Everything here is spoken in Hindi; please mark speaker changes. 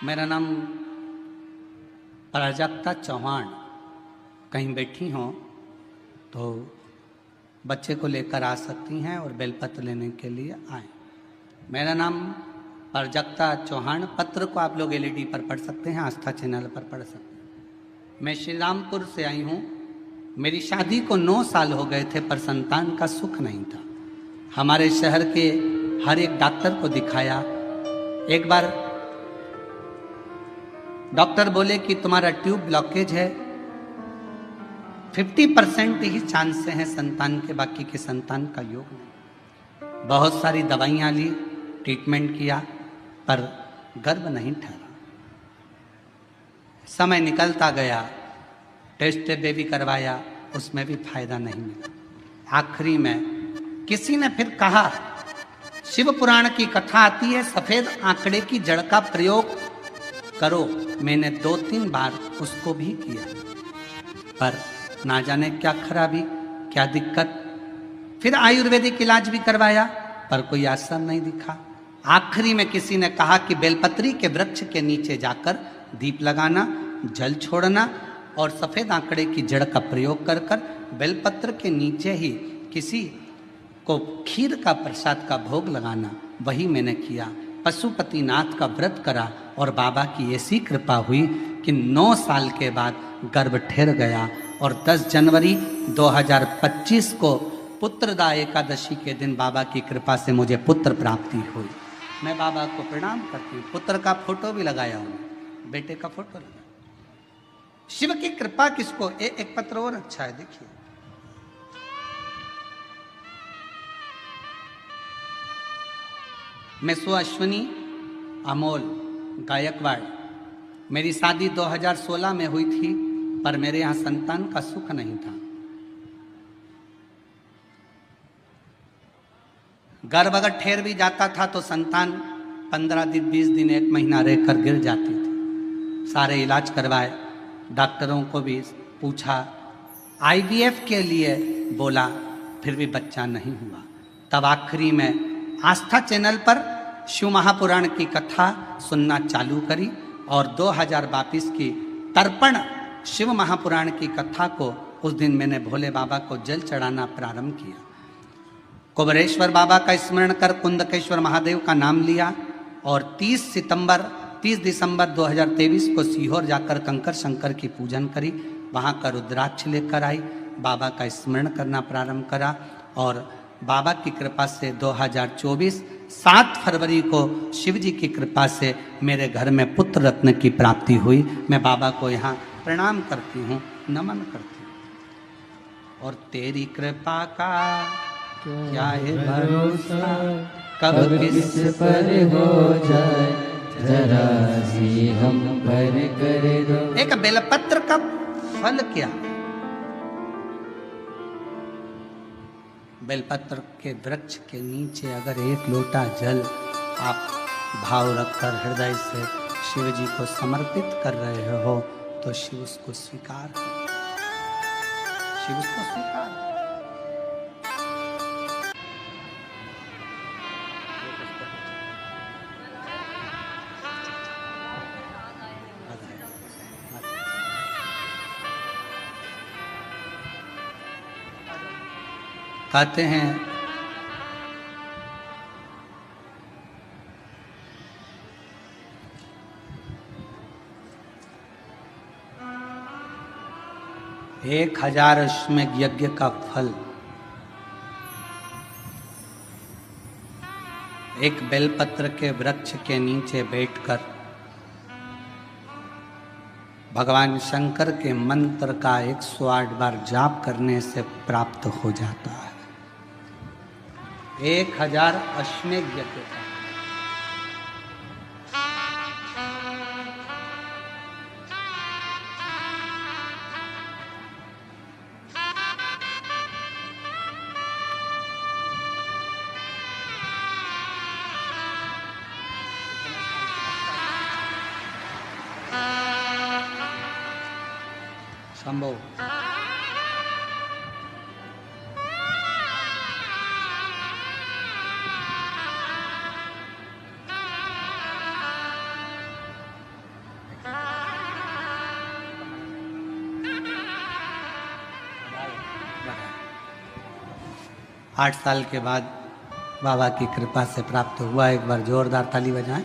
Speaker 1: मेरा नाम प्राजक्ता चौहान। कहीं बैठी हों तो बच्चे को लेकर आ सकती हैं और बेलपत्र लेने के लिए आएँ। मेरा नाम प्राजक्ता चौहान। पत्र को आप लोग एलईडी पर पढ़ सकते हैं, आस्था चैनल पर पढ़ सकते हैं। मैं श्री रामपुर से आई हूँ। मेरी शादी को 9 साल हो गए थे पर संतान का सुख नहीं था। हमारे शहर के हर एक डॉक्टर को दिखाया। एक बार डॉक्टर बोले कि तुम्हारा ट्यूब ब्लॉकेज है, 50% ही चांस हैं संतान के, बाकी के संतान का योग नहीं। बहुत सारी दवाइयां ली, ट्रीटमेंट किया पर गर्भ नहीं ठहरा। समय निकलता गया, टेस्ट बेबी करवाया, उसमें भी फायदा नहीं मिला। आखिरी में किसी ने फिर कहा, शिव पुराण की कथा आती है, सफेद आंकड़े की जड़ का प्रयोग करो। मैंने 2-3 बार उसको भी किया पर ना जाने क्या खराबी, क्या दिक्कत। फिर आयुर्वेदिक इलाज भी करवाया पर कोई असर नहीं दिखा। आखिरी में किसी ने कहा कि बेलपत्री के वृक्ष के नीचे जाकर दीप लगाना, जल छोड़ना और सफेद आंकड़े की जड़ का प्रयोग कर कर बेलपत्र के नीचे ही किसी को खीर का प्रसाद का भोग लगाना। वही मैंने किया। पशुपतिनाथ का व्रत करा और बाबा की ऐसी कृपा हुई कि 9 साल के बाद गर्भ ठहर गया और 10 जनवरी 2025 को पुत्रदा एकादशी के दिन बाबा की कृपा से मुझे पुत्र प्राप्ति हुई। मैं बाबा को प्रणाम करती हूँ। पुत्र का फोटो भी लगाया हूँ, बेटे का फोटो लगाया। शिव की कृपा किसको। एक पत्र और अच्छा है, देखिए। मैं अश्विनी अमोल गायकवाड़। मेरी शादी 2016 में हुई थी पर मेरे यहाँ संतान का सुख नहीं था। गर्भ अगर ठहर भी जाता था तो संतान 15 दिन, 20 दिन, 1 महीना रहकर गिर जाती थी। सारे इलाज करवाए, डॉक्टरों को भी पूछा, IVF के लिए बोला, फिर भी बच्चा नहीं हुआ। तब आखिरी में आस्था चैनल पर शिव महापुराण की कथा सुनना चालू करी और 2022 की तर्पण शिव महापुराण की कथा को उस दिन मैंने भोले बाबा को जल चढ़ाना प्रारंभ किया। कुबरेश्वर बाबा का स्मरण कर कुंदकेश्वर महादेव का नाम लिया और 30 दिसंबर 2023 को सीहोर जाकर कंकर शंकर की पूजन करी। वहाँ का रुद्राक्ष लेकर आई, बाबा का स्मरण करना प्रारंभ करा और बाबा की कृपा से 2024 7 फरवरी को शिव जी की कृपा से मेरे घर में पुत्र रत्न की प्राप्ति हुई। मैं बाबा को यहाँ प्रणाम करती हूँ, नमन करती हूँ। और तेरी कृपा का क्या है भरोसा, कब किस पर हो जाए, जरा सी हम पर करे दो। एक बेलपत्र का फल क्या है। बेलपत्र के वृक्ष के नीचे अगर 1 लोटा जल आप भाव रखकर हृदय से शिव जी को समर्पित कर रहे हो तो शिव उसको स्वीकार कर, शिव उसको स्वीकार। कहते हैं एक 1000 अश्वमेध यज्ञ का फल एक बेलपत्र के वृक्ष के नीचे बैठकर भगवान शंकर के मंत्र का 108 बार जाप करने से प्राप्त हो जाता है। 1000 अश्वमेध यज्ञ का। संभव 8 साल के बाद बाबा की कृपा से प्राप्त हुआ। एक बार जोरदार ताली बजाएं।